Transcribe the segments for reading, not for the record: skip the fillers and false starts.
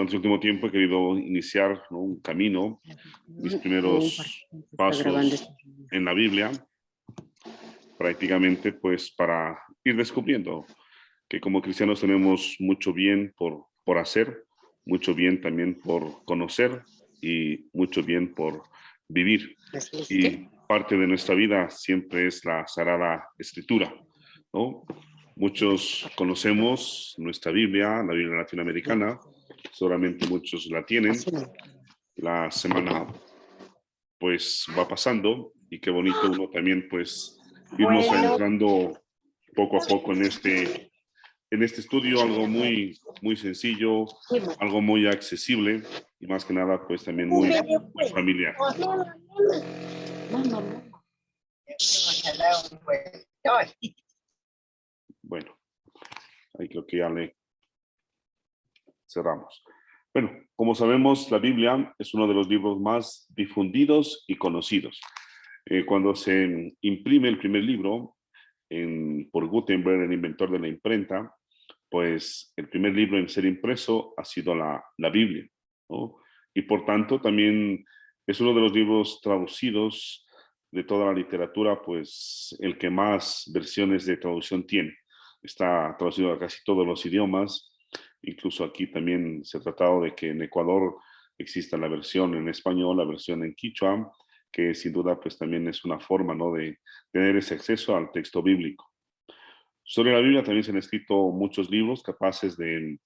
durante el último tiempo he querido iniciar, ¿no?, un camino, mis primeros pasos en la Biblia, prácticamente pues para ir descubriendo que como cristianos tenemos mucho bien por hacer, mucho bien también por conocer y mucho bien por vivir. Y parte de nuestra vida siempre es la Sagrada Escritura, ¿no? Muchos conocemos nuestra Biblia, la Biblia latinoamericana, solamente muchos la tienen. La semana pues va pasando y qué bonito uno también pues irnos adentrando poco a poco en este estudio, algo muy sencillo, algo muy accesible y más que nada pues también muy familiar. Bueno, ahí creo que ya le cerramos. Bueno, como sabemos, la Biblia es uno de los libros más difundidos y conocidos. Cuando se imprime el primer libro por Gutenberg, el inventor de la imprenta, pues el primer libro en ser impreso ha sido la Biblia, ¿no? Y por tanto también es uno de los libros traducidos de toda la literatura, pues el que más versiones de traducción tiene. Está traducido a casi todos los idiomas, incluso aquí también se ha tratado de que en Ecuador exista la versión en español, la versión en quichua, que sin duda pues también es una forma, ¿no?, de tener ese acceso al texto bíblico. Sobre la Biblia también se han escrito muchos libros capaces de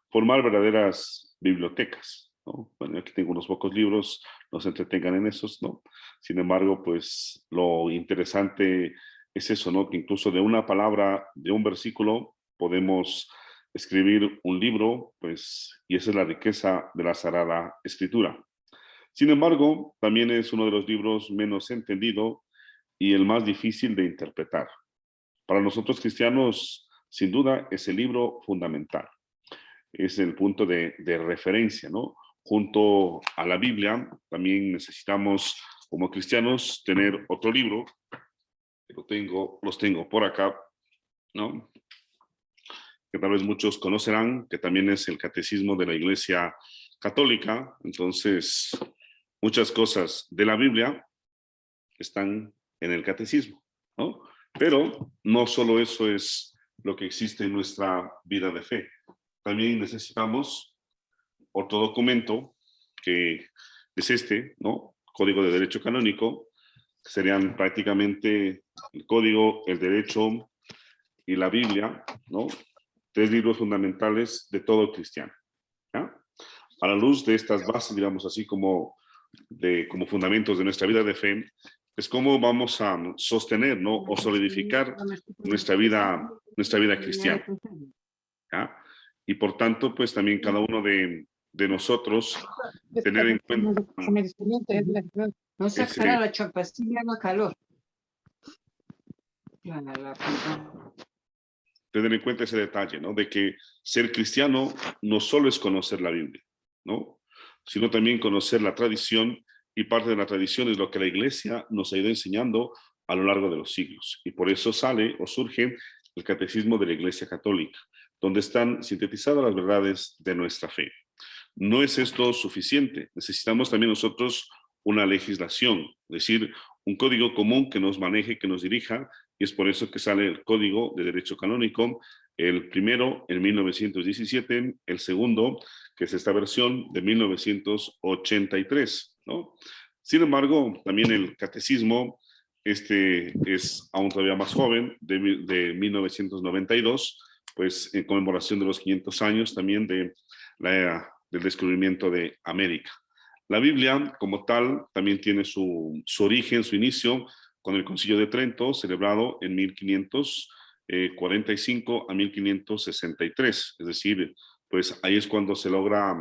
formar verdaderas bibliotecas, ¿no? Bueno, aquí tengo unos pocos libros, no se entretengan en esos, ¿no? Sin embargo, pues lo interesante es eso, ¿no?, que incluso de una palabra, de un versículo, podemos escribir un libro, pues, y esa es la riqueza de la Sagrada Escritura. Sin embargo, también es uno de los libros menos entendido y el más difícil de interpretar. Para nosotros cristianos, sin duda, es el libro fundamental. Es el punto de referencia, ¿no? Junto a la Biblia, también necesitamos, como cristianos, tener otro libro. Los tengo por acá, ¿no?, que tal vez muchos conocerán, que también es el Catecismo de la Iglesia Católica. Entonces, muchas cosas de la Biblia están en el Catecismo, ¿no? Pero no solo eso es lo que existe en nuestra vida de fe. También necesitamos otro documento que es este, ¿no?, Código de Derecho Canónico, que serían prácticamente el Código, el Derecho y la Biblia, ¿no? Tres libros fundamentales de todo cristiano, ¿ya? A la luz de estas bases, digamos así, como fundamentos de nuestra vida de fe, es cómo vamos a sostener, ¿no?, o solidificar nuestra vida cristiana, ¿ya? Y por tanto, pues también cada uno de nosotros tener en cuenta no sacará la chapastilla, no calor. Tener en cuenta ese detalle, ¿no?, de que ser cristiano no solo es conocer la Biblia, ¿no?, sino también conocer la tradición, y parte de la tradición es lo que la Iglesia nos ha ido enseñando a lo largo de los siglos. Y por eso sale o surge el Catecismo de la Iglesia Católica, donde están sintetizadas las verdades de nuestra fe. No es esto suficiente, necesitamos también nosotros una legislación, es decir, un código común que nos maneje, que nos dirija, y es por eso que sale el Código de Derecho Canónico, el primero en 1917, el segundo, que es esta versión de 1983, ¿no? Sin embargo, también el Catecismo, este es aún todavía más joven, de 1992, pues en conmemoración de los 500 años también del descubrimiento de América. La Biblia, como tal, también tiene su origen, su inicio, con el Concilio de Trento, celebrado en 1545 a 1563. Es decir, pues ahí es cuando se logra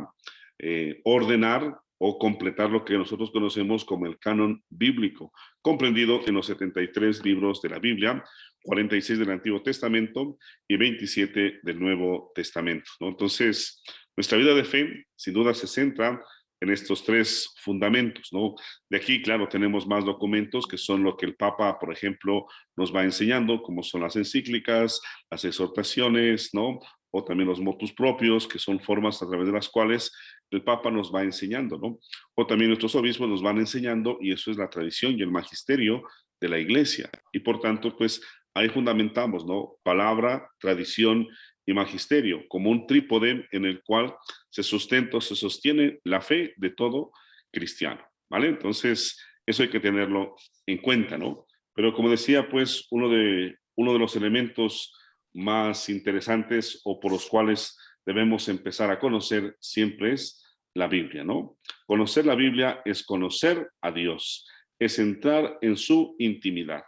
ordenar o completar lo que nosotros conocemos como el canon bíblico, comprendido en los 73 libros de la Biblia, 46 del Antiguo Testamento y 27 del Nuevo Testamento, ¿no? Entonces, nuestra vida de fe, sin duda, se centra en estos tres fundamentos, ¿no? De aquí, claro, tenemos más documentos que son lo que el Papa, por ejemplo, nos va enseñando, como son las encíclicas, las exhortaciones, ¿no?, o también los motus propios, que son formas a través de las cuales el Papa nos va enseñando, ¿no? O también nuestros obispos nos van enseñando, y eso es la tradición y el magisterio de la Iglesia. Y por tanto, pues ahí fundamentamos, ¿no? Palabra, tradición y magisterio, como un trípode en el cual se sustenta, se sostiene la fe de todo cristiano, ¿vale? Entonces, eso hay que tenerlo en cuenta, ¿no? Pero como decía, pues uno de los elementos más interesantes o por los cuales debemos empezar a conocer siempre es la Biblia, ¿no? Conocer la Biblia es conocer a Dios, es entrar en su intimidad.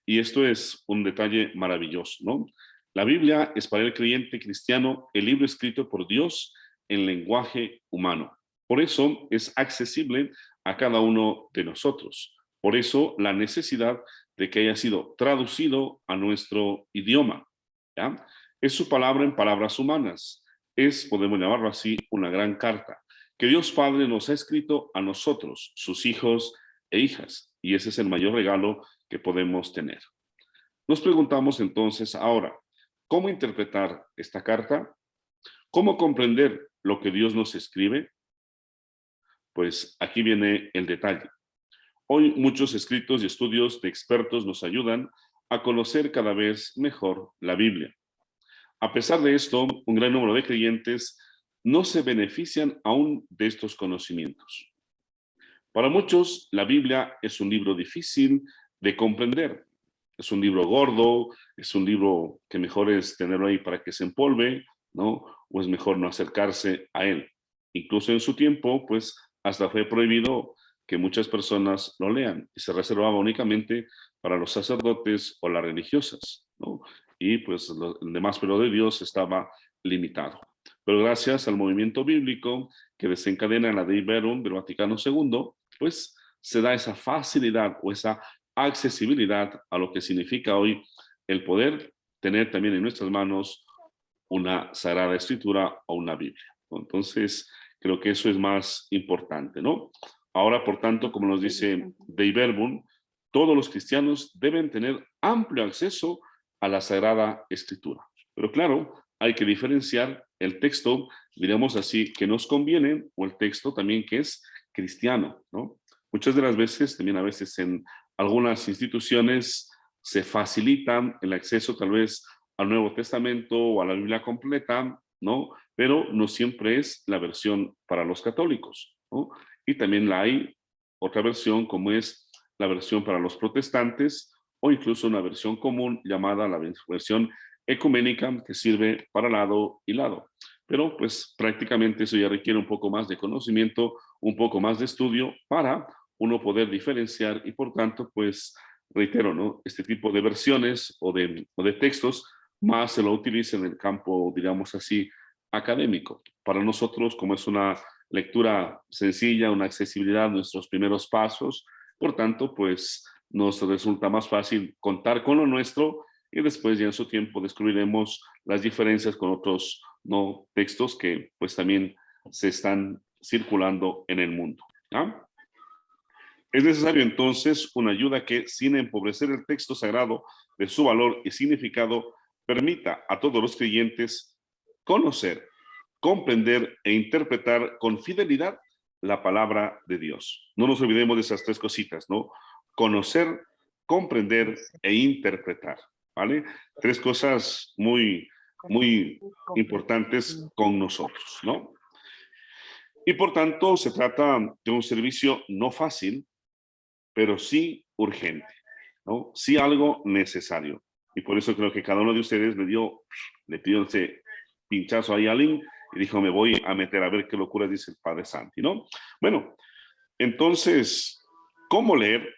Y esto es un detalle maravilloso, ¿no? La Biblia es para el creyente cristiano el libro escrito por Dios en lenguaje humano. Por eso es accesible a cada uno de nosotros. Por eso la necesidad de que haya sido traducido a nuestro idioma, ¿ya? Es su palabra en palabras humanas. Es, podemos llamarlo así, una gran carta que Dios Padre nos ha escrito a nosotros, sus hijos e hijas. Y ese es el mayor regalo que podemos tener. Nos preguntamos entonces ahora, ¿cómo interpretar esta carta? ¿Cómo comprender lo que Dios nos escribe? Pues aquí viene el detalle. Hoy muchos escritos y estudios de expertos nos ayudan a conocer cada vez mejor la Biblia. A pesar de esto, un gran número de creyentes no se benefician aún de estos conocimientos. Para muchos, la Biblia es un libro difícil de comprender. Es un libro gordo, es un libro que mejor es tenerlo ahí para que se empolve, ¿no? O es mejor no acercarse a él. Incluso en su tiempo, pues, hasta fue prohibido que muchas personas lo lean y se reservaba únicamente para los sacerdotes o las religiosas, ¿no? Y pues el demás pueblo de Dios estaba limitado. Pero gracias al movimiento bíblico que desencadena la Dei Verbum del Vaticano II, pues se da esa facilidad o esa accesibilidad a lo que significa hoy el poder tener también en nuestras manos una Sagrada Escritura o una Biblia. Entonces, creo que eso es más importante, ¿no? Ahora, por tanto, como nos dice Dei Verbum, todos los cristianos deben tener amplio acceso a la Sagrada Escritura. Pero claro, hay que diferenciar el texto, diríamos así, que nos conviene, o el texto también que es cristiano, ¿no? Muchas de las veces, también a veces en algunas instituciones se facilita el acceso tal vez al Nuevo Testamento o a la Biblia completa, ¿no? Pero no siempre es la versión para los católicos, ¿no? Y también la hay otra versión como es la versión para los protestantes o incluso una versión común llamada la versión ecuménica que sirve para lado y lado. Pero pues prácticamente eso ya requiere un poco más de conocimiento, un poco más de estudio para uno poder diferenciar y por tanto pues reitero, ¿no? Este tipo de versiones o de textos más se lo utiliza en el campo, digamos así, académico. Para nosotros, como es una lectura sencilla, una accesibilidad, nuestros primeros pasos, por tanto, pues nos resulta más fácil contar con lo nuestro y después ya en su tiempo descubriremos las diferencias con otros no textos que pues también se están circulando en el mundo, ¿no? Es necesario entonces una ayuda que, sin empobrecer el texto sagrado de su valor y significado, permita a todos los creyentes conocer, comprender e interpretar con fidelidad la palabra de Dios. No nos olvidemos de esas tres cositas, ¿no? Conocer, comprender e interpretar, ¿vale? Tres cosas muy, muy importantes con nosotros, ¿no? Y por tanto, se trata de un servicio no fácil, pero sí urgente, ¿no? Sí algo necesario. Y por eso creo que cada uno de ustedes le pidió ese pinchazo ahí a Lynn y dijo, me voy a meter a ver qué locura dice el Padre Santi, ¿no? Bueno, entonces, ¿cómo leer?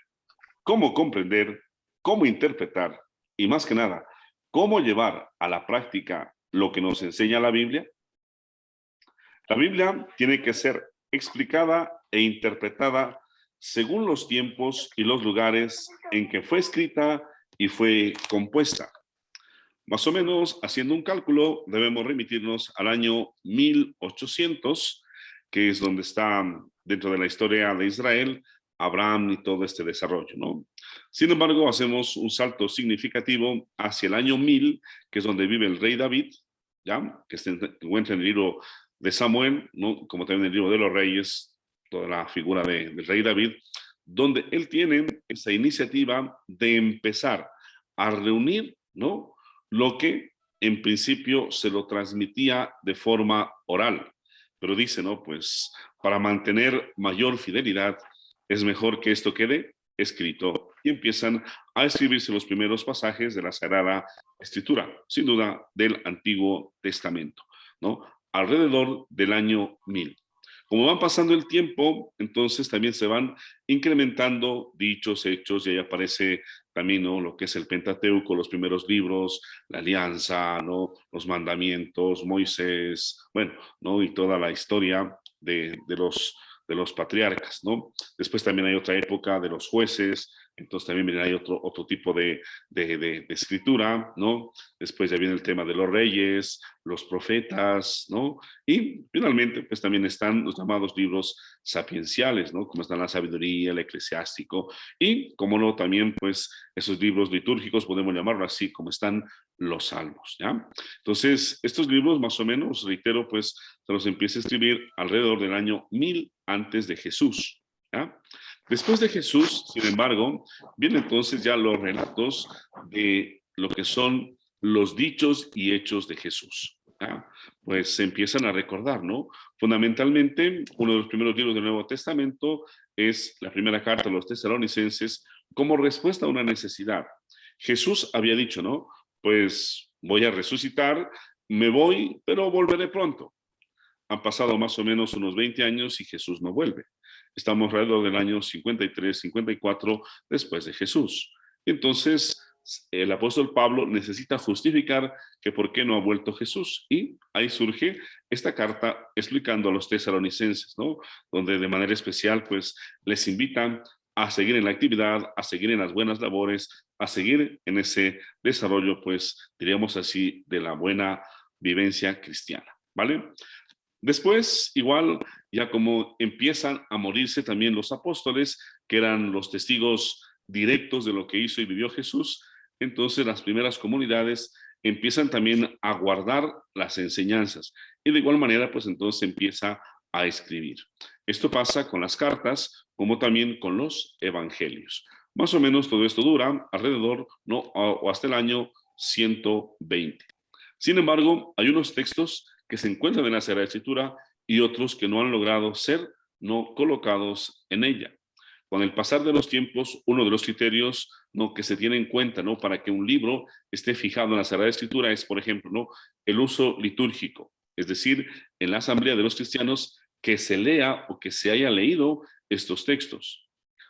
¿Cómo comprender? ¿Cómo interpretar? Y más que nada, ¿cómo llevar a la práctica lo que nos enseña la Biblia? La Biblia tiene que ser explicada e interpretada según los tiempos y los lugares en que fue escrita y fue compuesta. Más o menos, haciendo un cálculo, debemos remitirnos al año 1800, que es donde está dentro de la historia de Israel, Abraham y todo este desarrollo, ¿no? Sin embargo, hacemos un salto significativo hacia el año 1000, que es donde vive el rey David, ¿ya? Que se encuentra en el libro de Samuel, ¿no? Como también en el libro de los Reyes, toda la figura del rey David, donde él tiene esa iniciativa de empezar a reunir, ¿no? Lo que en principio se lo transmitía de forma oral. Pero dice, ¿no? Pues para mantener mayor fidelidad es mejor que esto quede escrito. Y empiezan a escribirse los primeros pasajes de la Sagrada Escritura, sin duda del Antiguo Testamento, ¿no? Alrededor del año 1000. Como van pasando el tiempo, entonces también se van incrementando dichos, hechos, y ahí aparece también, ¿no? Lo que es el Pentateuco, los primeros libros, la Alianza, ¿no? Los mandamientos, Moisés, bueno, ¿no? Y toda la historia de los patriarcas, ¿no? Después también hay otra época de los jueces, entonces también hay otro tipo de escritura, ¿no? Después ya viene el tema de los reyes, los profetas, ¿no? Y finalmente, pues también están los llamados libros sapienciales, ¿no? Como están la sabiduría, el eclesiástico, y como no, también, pues, esos libros litúrgicos, podemos llamarlo así, como están los salmos, ¿ya? Entonces, estos libros, más o menos, reitero, pues, se los empieza a escribir alrededor del año 1000 antes de Jesús, ¿ya? Después de Jesús, sin embargo, vienen entonces ya los relatos de lo que son los dichos y hechos de Jesús, ¿ya? Pues se empiezan a recordar, ¿no? Fundamentalmente, uno de los primeros libros del Nuevo Testamento es la primera carta a los tesalonicenses como respuesta a una necesidad. Jesús había dicho, ¿no? Pues voy a resucitar, me voy, pero volveré pronto. Han pasado más o menos unos 20 años y Jesús no vuelve. Estamos alrededor del año 53, 54 después de Jesús. Entonces, el apóstol Pablo necesita justificar que por qué no ha vuelto Jesús. Y ahí surge esta carta explicando a los tesalonicenses, ¿no? Donde de manera especial, pues, les invitan a seguir en la actividad, a seguir en las buenas labores, a seguir en ese desarrollo, pues, diríamos así, de la buena vivencia cristiana, ¿vale? Después, igual, ya como empiezan a morirse también los apóstoles, que eran los testigos directos de lo que hizo y vivió Jesús, entonces las primeras comunidades empiezan también a guardar las enseñanzas y de igual manera, pues entonces empieza a escribir. Esto pasa con las cartas, como también con los evangelios. Más o menos todo esto dura alrededor, ¿no? O hasta el año 120. Sin embargo, hay unos textos que se encuentran en la Sagrada Escritura y otros que no han logrado ser no colocados en ella. Con el pasar de los tiempos, uno de los criterios, ¿no?, que se tiene en cuenta, ¿no?, para que un libro esté fijado en la Sagrada Escritura es, por ejemplo, ¿no?, el uso litúrgico, es decir, en la asamblea de los cristianos que se lea o que se haya leído estos textos,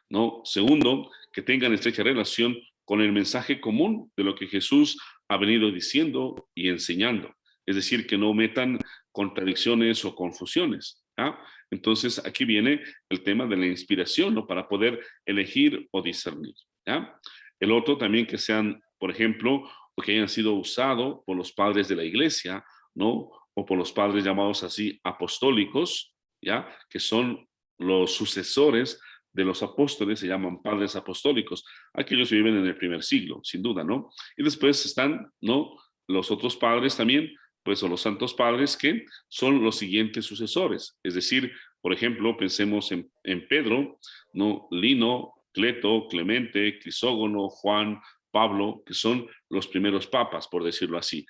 ¿no? Segundo, que tengan estrecha relación con el mensaje común de lo que Jesús ha venido diciendo y enseñando. Es decir, que no metan contradicciones o confusiones, ¿ya? Entonces, aquí viene el tema de la inspiración, ¿no?, para poder elegir o discernir, ¿ya? El otro también que sean, por ejemplo, o que hayan sido usados por los padres de la iglesia, ¿no? O por los padres llamados así apostólicos, ¿ya? Que son los sucesores de los apóstoles, se llaman padres apostólicos. Aquellos viven en el primer siglo, sin duda, ¿no? Y después están, ¿no?, los otros padres también, pues, o los santos padres, que son los siguientes sucesores. Es decir, por ejemplo, pensemos en Pedro, ¿no?, Lino, Cleto, Clemente, Crisógono, Juan, Pablo, que son los primeros papas, por decirlo así.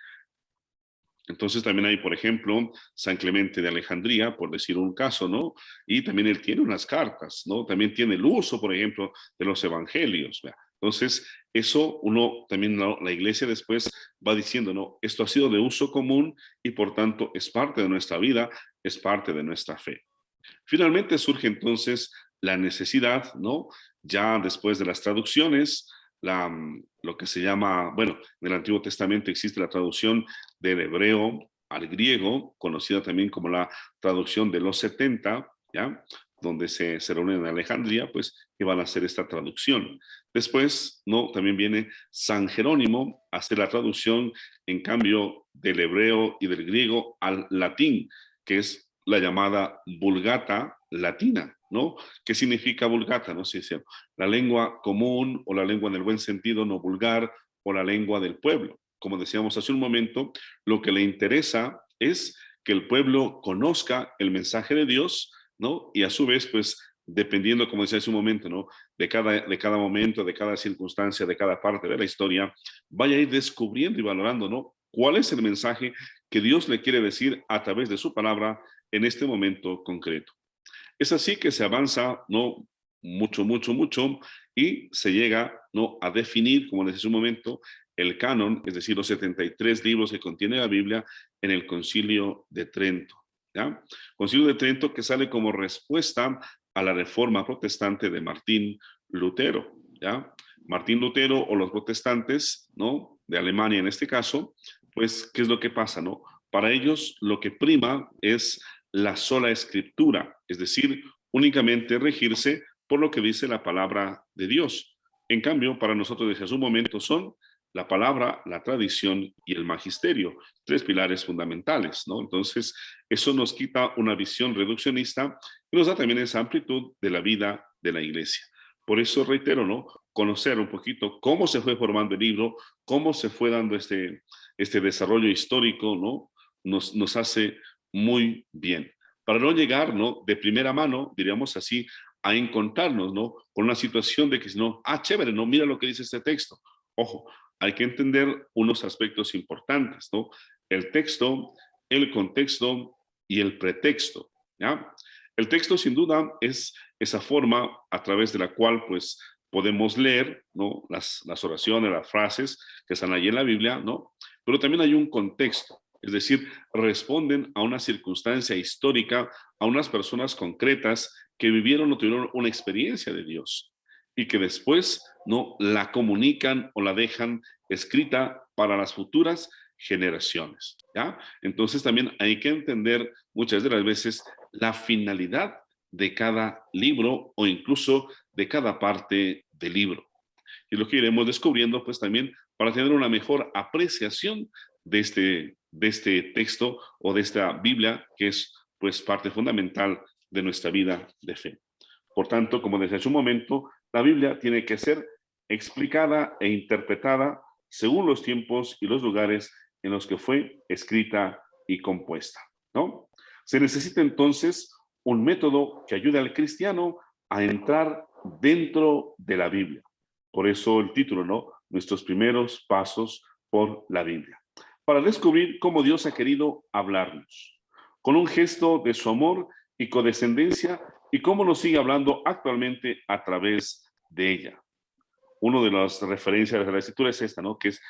Entonces también hay, por ejemplo, San Clemente de Alejandría, por decir un caso, ¿no? Y también él tiene unas cartas, ¿no? También tiene el uso, por ejemplo, de los evangelios, ¿verdad? Entonces, eso uno también, ¿no?, la iglesia después va diciendo, ¿no?, esto ha sido de uso común y por tanto es parte de nuestra vida, es parte de nuestra fe. Finalmente surge entonces la necesidad, ¿no?, ya después de las traducciones, lo que se llama, bueno, en el Antiguo Testamento existe la traducción del hebreo al griego, conocida también como la traducción de los 70, ¿ya?, donde se reúnen en Alejandría, pues, que van a hacer esta traducción. Después, ¿no?, también viene San Jerónimo a hacer la traducción, en cambio, del hebreo y del griego al latín, que es la llamada Vulgata latina, ¿no? ¿Qué significa Vulgata? No sé si la lengua común o la lengua en el buen sentido no vulgar o la lengua del pueblo. como decíamos hace un momento, lo que le interesa es que el pueblo conozca el mensaje de Dios, ¿no? Y a su vez, pues, dependiendo, como decía hace un momento, ¿no? De cada momento, de cada circunstancia, de cada parte de la historia, vaya a ir descubriendo y valorando, ¿no? ¿Cuál es el mensaje que Dios le quiere decir a través de su palabra en este momento concreto? Es así que se avanza, ¿no? Mucho, mucho, mucho, y se llega, ¿no? A definir, como les decía un momento, el canon, es decir, los 73 libros que contiene la Biblia en el Concilio de Trento, ¿ya? Concilio de Trento que sale como respuesta a la reforma protestante de Martín Lutero, ¿ya? Martín Lutero o los protestantes, ¿no? De Alemania en este caso, pues, ¿qué es lo que pasa, no? Para ellos lo que prima es la sola escritura, es decir, únicamente regirse por lo que dice la palabra de Dios. En cambio, para nosotros desde hace un momento son la palabra, la tradición y el magisterio, tres pilares fundamentales, ¿no? Entonces, eso nos quita una visión reduccionista y nos da también esa amplitud de la vida de la iglesia. Por eso reitero, ¿no? Conocer un poquito cómo se fue formando el libro, cómo se fue dando este desarrollo histórico, ¿no? Nos hace muy bien. Para no llegar, ¿no? De primera mano, diríamos así, a encontrarnos, ¿no? Con una situación de que si no, chévere, no, mira lo que dice este texto. Ojo, hay que entender unos aspectos importantes, ¿no? El texto, el contexto y el pretexto, ¿ya? El texto, sin duda, es esa forma a través de la cual, pues, podemos leer, ¿no? Las oraciones, las frases que están allí en la Biblia, ¿no? Pero también hay un contexto, es decir, responden a una circunstancia histórica, a unas personas concretas que vivieron o tuvieron una experiencia de Dios y que después no la comunican o la dejan escrita para las futuras generaciones, ¿ya? Entonces también hay que entender muchas de las veces la finalidad de cada libro o incluso de cada parte del libro. Y lo que iremos descubriendo pues también para tener una mejor apreciación de este texto o de esta Biblia que es pues parte fundamental de nuestra vida de fe. Por tanto, como decía hace un momento, la Biblia tiene que ser explicada e interpretada según los tiempos y los lugares en los que fue escrita y compuesta, ¿no? Se necesita entonces un método que ayude al cristiano a entrar dentro de la Biblia. Por eso el título, ¿no? Nuestros primeros pasos por la Biblia. Para descubrir cómo Dios ha querido hablarnos, con un gesto de su amor y condescendencia, y cómo nos sigue hablando actualmente a través de ella. Una de las referencias de la escritura es esta, ¿no? Que es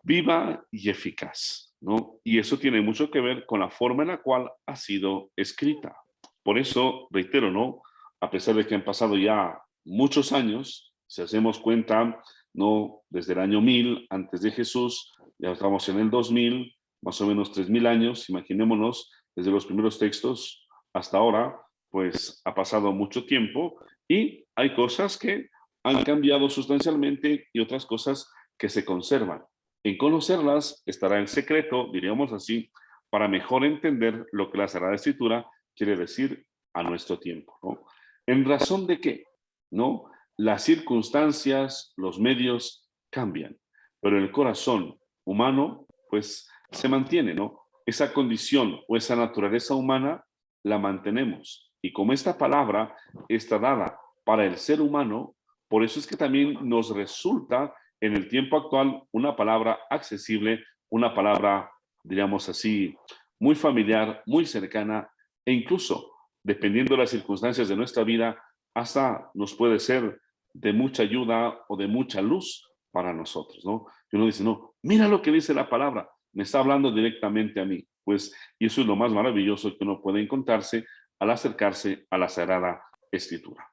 viva y eficaz, ¿no? Y eso tiene mucho que ver con la forma en la cual ha sido escrita. Por eso, reitero, ¿no? A pesar de que han pasado ya muchos años, si hacemos cuenta, ¿no? Desde el año 1000 antes de Jesús, ya estamos en el 2000, más o menos 3000 años, imaginémonos, desde los primeros textos hasta ahora, pues ha pasado mucho tiempo y hay cosas que han cambiado sustancialmente y otras cosas que se conservan. En conocerlas estará el secreto, diríamos así, para mejor entender lo que la Sagrada Escritura quiere decir a nuestro tiempo, ¿no? ¿En razón de qué? ¿No? Las circunstancias, los medios cambian, pero el corazón humano, pues, se mantiene, ¿no? Esa condición o esa naturaleza humana la mantenemos. Y como esta palabra está dada para el ser humano, por eso es que también nos resulta en el tiempo actual una palabra accesible, una palabra, diríamos así, muy familiar, muy cercana e incluso, dependiendo de las circunstancias de nuestra vida, hasta nos puede ser de mucha ayuda o de mucha luz para nosotros, ¿no? Y uno dice, no, mira lo que dice la palabra, me está hablando directamente a mí. Pues, y eso es lo más maravilloso que uno puede encontrarse al acercarse a la Sagrada Escritura.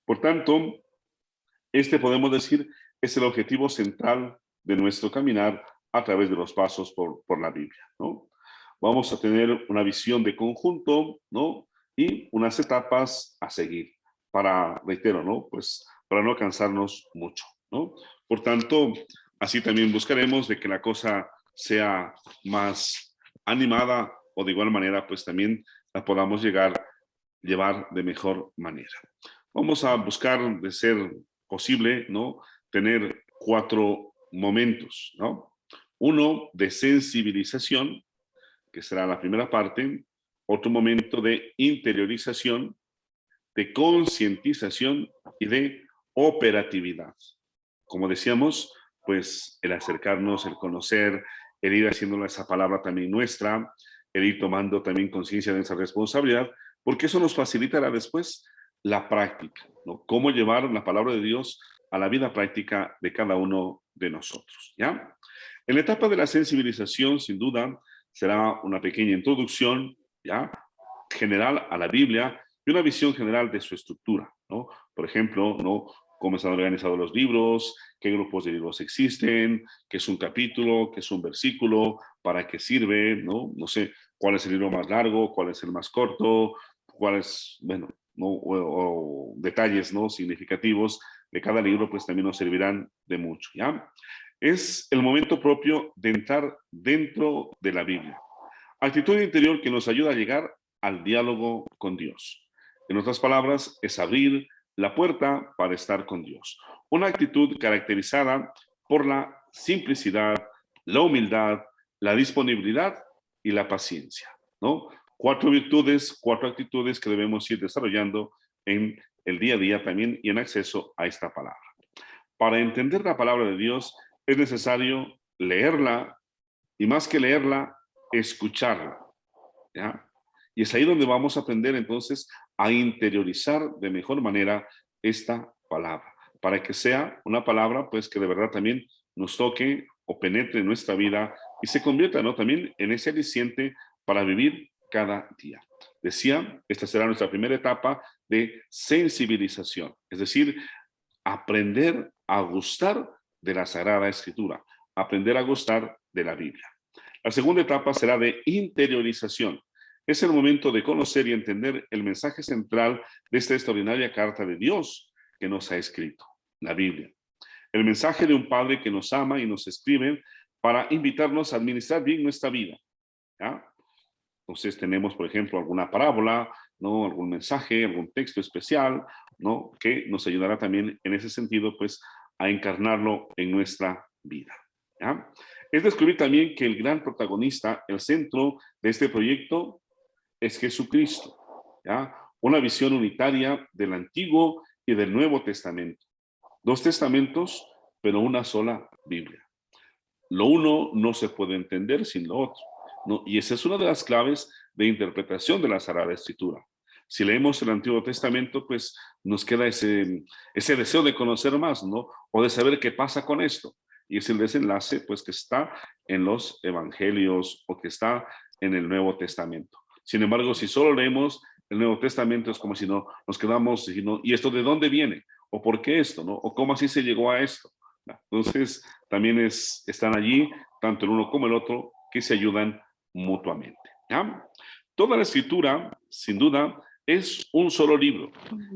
Por tanto, podemos decir, es el objetivo central de nuestro caminar a través de los pasos por la Biblia, ¿no? Vamos a tener una visión de conjunto, ¿no? Y unas etapas a seguir para, reitero, ¿no? Pues para no cansarnos mucho, ¿no? Por tanto, así también buscaremos de que la cosa sea más animada o de igual manera, pues también la podamos llevar de mejor manera. Vamos a buscar de ser posible, ¿no? Tener 4 momentos, ¿no? Uno de sensibilización, que será la primera parte. Otro momento de interiorización, de concientización y de operatividad. Como decíamos, pues el acercarnos, el conocer, el ir haciendo esa palabra también nuestra, el ir tomando también conciencia de esa responsabilidad, porque eso nos facilitará después la práctica, ¿no? Cómo llevar la palabra de Dios a la vida práctica de cada uno de nosotros, ¿ya? En la etapa de la sensibilización, sin duda, será una pequeña introducción, ¿ya?, general a la Biblia y una visión general de su estructura, ¿no? Por ejemplo, ¿no?, cómo están organizados los libros, qué grupos de libros existen, qué es un capítulo, qué es un versículo, para qué sirve, ¿no? No sé, cuál es el libro más largo, cuál es el más corto, cuál es, bueno, ¿no?, o detalles, ¿no?, significativos de cada libro, pues también nos servirán de mucho, ¿ya? Es el momento propio de entrar dentro de la Biblia. Actitud interior que nos ayuda a llegar al diálogo con Dios. En otras palabras, es abrir la puerta para estar con Dios. Una actitud caracterizada por la simplicidad, la humildad, la disponibilidad y la paciencia, ¿no? 4 virtudes, 4 actitudes que debemos ir desarrollando en el día a día también y en acceso a esta palabra. Para entender la palabra de Dios es necesario leerla y, más que leerla, escucharla, ¿ya? Y es ahí donde vamos a aprender entonces a interiorizar de mejor manera esta palabra, para que sea una palabra pues que de verdad también nos toque o penetre en nuestra vida y se convierta, ¿no?, también en ese aliciente para vivir cada día. Decía, esta será nuestra primera etapa de sensibilización, es decir, aprender a gustar de la Sagrada Escritura, aprender a gustar de la Biblia. La segunda etapa será de interiorización. Es el momento de conocer y entender el mensaje central de esta extraordinaria carta de Dios que nos ha escrito, la Biblia. El mensaje de un Padre que nos ama y nos escribe para invitarnos a administrar bien nuestra vida, ¿ya? Entonces tenemos, por ejemplo, alguna parábola, ¿no?, algún mensaje, algún texto especial, ¿no?, que nos ayudará también en ese sentido, pues, a encarnarlo en nuestra vida, ¿ya? Es descubrir también que el gran protagonista, el centro de este proyecto es Jesucristo, ¿ya? Una visión unitaria del Antiguo y del Nuevo Testamento. 2 testamentos, pero una sola Biblia. Lo uno no se puede entender sin lo otro, ¿no? Y esa es una de las claves de interpretación de la Sagrada Escritura. Si leemos el Antiguo Testamento, pues nos queda ese deseo de conocer más, ¿no?, o de saber qué pasa con esto. Y es el desenlace, pues, que está en los Evangelios o que está en el Nuevo Testamento. Sin embargo, si solo leemos el Nuevo Testamento, es como si no nos quedamos, ¿y esto de dónde viene? ¿O por qué esto? ¿No? ¿O cómo así se llegó a esto? Entonces, también están allí, tanto el uno como el otro, que se ayudan mutuamente, ¿ya? Toda la Escritura, sin duda, es un solo libro.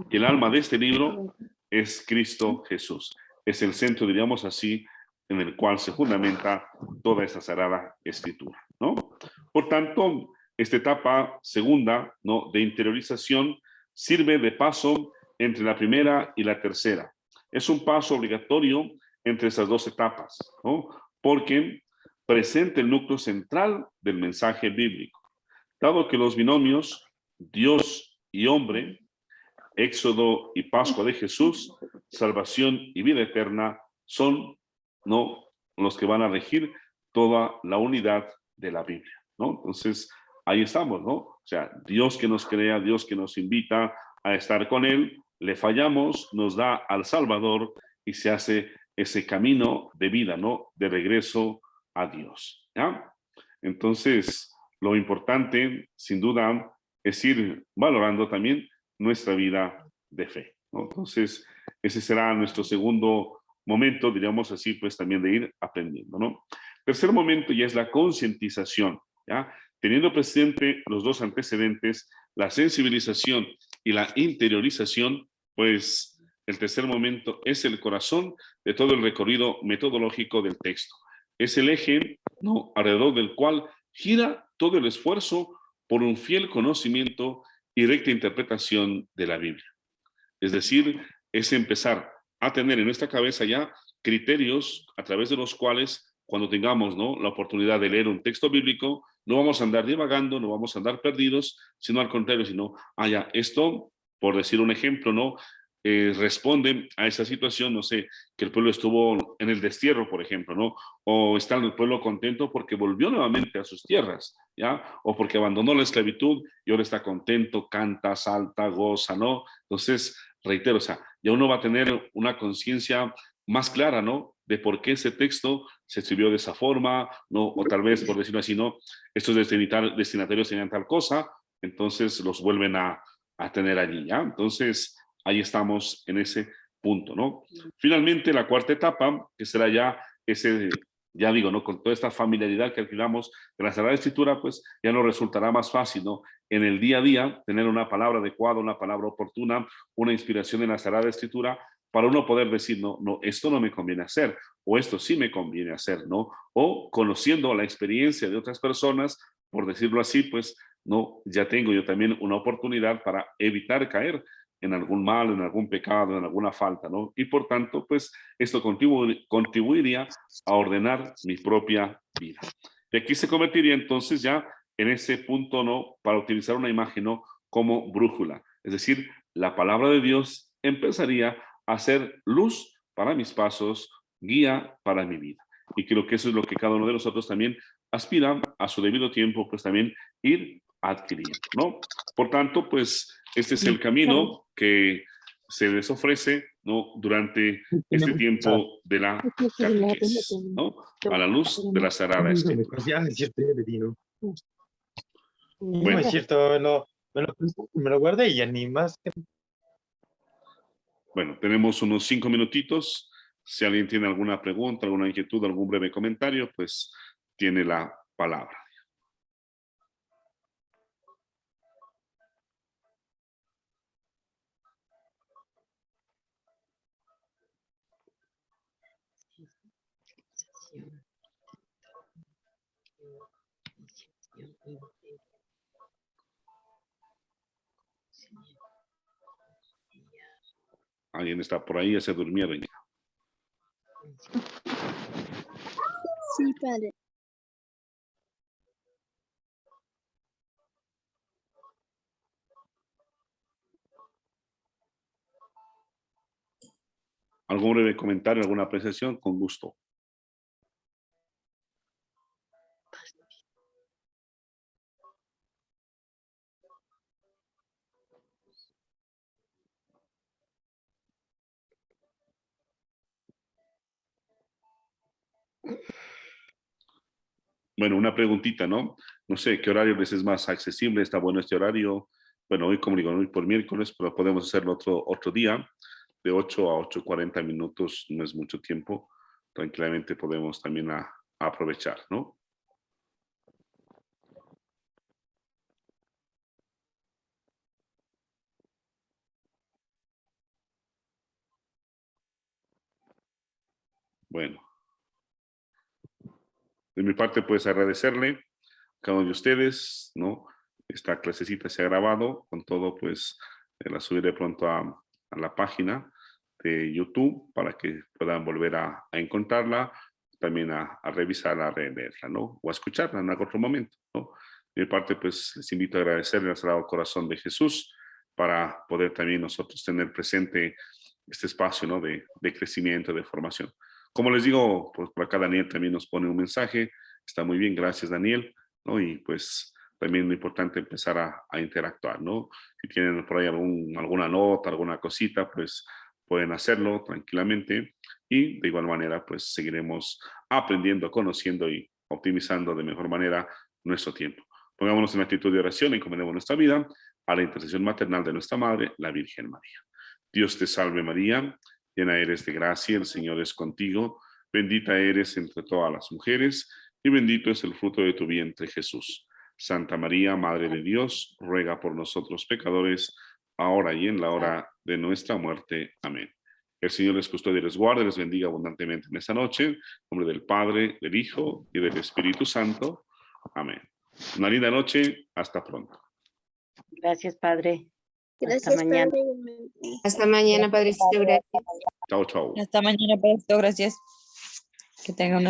Y el alma de este libro es Cristo Jesús. Es el centro, diríamos así, en el cual se fundamenta toda esta Sagrada Escritura, ¿no? Por tanto, esta etapa segunda, ¿no?, de interiorización sirve de paso entre la primera y la tercera. Es un paso obligatorio entre esas 2 etapas, ¿no?, porque presenta el núcleo central del mensaje bíblico. Dado que los binomios Dios y hombre, Éxodo y Pascua de Jesús, salvación y vida eterna, son, ¿no?, los que van a regir toda la unidad de la Biblia, ¿no? Entonces, ahí estamos, ¿no? O sea, Dios que nos crea, Dios que nos invita a estar con Él, le fallamos, nos da al Salvador y se hace ese camino de vida, ¿no?, de regreso a Dios, ¿ya? Entonces, lo importante, sin duda, es ir valorando también nuestra vida de fe, ¿no? Entonces, ese será nuestro segundo momento, diríamos así, pues también de ir aprendiendo, ¿no? Tercer momento ya es la concientización, ¿ya? Teniendo presente los 2 antecedentes, la sensibilización y la interiorización, pues el tercer momento es el corazón de todo el recorrido metodológico del texto. Es el eje, ¿no?, alrededor del cual gira todo el esfuerzo por un fiel conocimiento y recta interpretación de la Biblia. Es decir, es empezar a tener en nuestra cabeza ya criterios a través de los cuales cuando tengamos, ¿no?, la oportunidad de leer un texto bíblico, no vamos a andar divagando, no vamos a andar perdidos, sino al contrario, sino, ya, esto, por decir un ejemplo, ¿no?, responde a esa situación, no sé, que el pueblo estuvo en el destierro, por ejemplo, ¿no? O está el pueblo contento porque volvió nuevamente a sus tierras, ¿ya? O porque abandonó la esclavitud y ahora está contento, canta, salta, goza, ¿no? Entonces, reitero, o sea, ya uno va a tener una conciencia más clara, ¿no?, de por qué ese texto se escribió de esa forma, ¿no? O tal vez, por decirlo así, ¿no?, estos destinatarios tenían tal cosa, entonces los vuelven a tener allí, ¿ya? Entonces, ahí estamos en ese punto, ¿no? Finalmente, la cuarta etapa, que será ya ese, ya digo, ¿no?, con toda esta familiaridad que adquiramos de la Sagrada Escritura, pues ya nos resultará más fácil, ¿no?, en el día a día tener una palabra adecuada, una palabra oportuna, una inspiración en la Sagrada Escritura, para uno poder decir, no, no, esto no me conviene hacer, o esto sí me conviene hacer, ¿no? O conociendo la experiencia de otras personas, por decirlo así, pues, no, ya tengo yo también una oportunidad para evitar caer en algún mal, en algún pecado, en alguna falta, ¿no? Y por tanto, pues, esto contribuiría a ordenar mi propia vida. Y aquí se convertiría entonces ya en ese punto, ¿no?, para utilizar una imagen, ¿no?, como brújula. Es decir, la palabra de Dios empezaría a ser luz para mis pasos, guía para mi vida. Y creo que eso es lo que cada uno de nosotros también aspira a su debido tiempo, pues también ir adquiriendo, ¿no? Por tanto, pues este es el camino que se les ofrece, ¿no?, durante este tiempo de la catequesis, ¿no?, a la luz de la Sagrada Escritura. Ya, es cierto, ya le di, ¿no? No, Bueno, es cierto, me lo guardé y ya ni más. bueno, tenemos unos 5 minutitos. Si alguien tiene alguna pregunta, alguna inquietud, algún breve comentario, pues tiene la palabra. ¿Alguien está por ahí? Ya se durmieron ya. Sí, padre. ¿Algún breve comentario, alguna apreciación? Con gusto. Bueno, una preguntita, ¿no? No sé, ¿qué horario les es más accesible? ¿Está bueno este horario? Bueno, hoy, como digo, hoy por miércoles, pero podemos hacerlo otro día, de 8 a 8:40 minutos, no es mucho tiempo. Tranquilamente podemos también aprovechar, ¿no? Bueno, de mi parte, pues agradecerle a cada uno de ustedes, ¿no? Esta clasecita se ha grabado, con todo, pues la subiré pronto a la página de YouTube para que puedan volver a encontrarla, también a revisarla, a releerla, ¿no? O a escucharla en algún otro momento, ¿no? De mi parte, pues les invito a agradecerle al Sagrado Corazón de Jesús para poder también nosotros tener presente este espacio, ¿no?, de crecimiento, de formación. Como les digo, pues por acá Daniel también nos pone un mensaje. Está muy bien, gracias Daniel, ¿no? Y pues también es importante empezar a interactuar, ¿no? Si tienen por ahí alguna nota, alguna cosita, pues pueden hacerlo tranquilamente y de igual manera pues seguiremos aprendiendo, conociendo y optimizando de mejor manera nuestro tiempo. Pongámonos en actitud de oración y encomendemos nuestra vida a la intercesión maternal de nuestra Madre, la Virgen María. Dios te salve María, llena eres de gracia, el Señor es contigo, bendita eres entre todas las mujeres y bendito es el fruto de tu vientre Jesús. Santa María, Madre de Dios, ruega por nosotros pecadores, ahora y en la hora de nuestra muerte. Amén. El Señor les custodie y les guarde, les bendiga abundantemente en esta noche. En nombre del Padre, del Hijo y del Espíritu Santo. Amén. Una linda noche. Hasta pronto. Gracias, Padre. Gracias, Hasta mañana. padre. Hasta mañana, Padrecito, gracias. Chao, chao. Hasta mañana, Padrecito, gracias. Que tenga una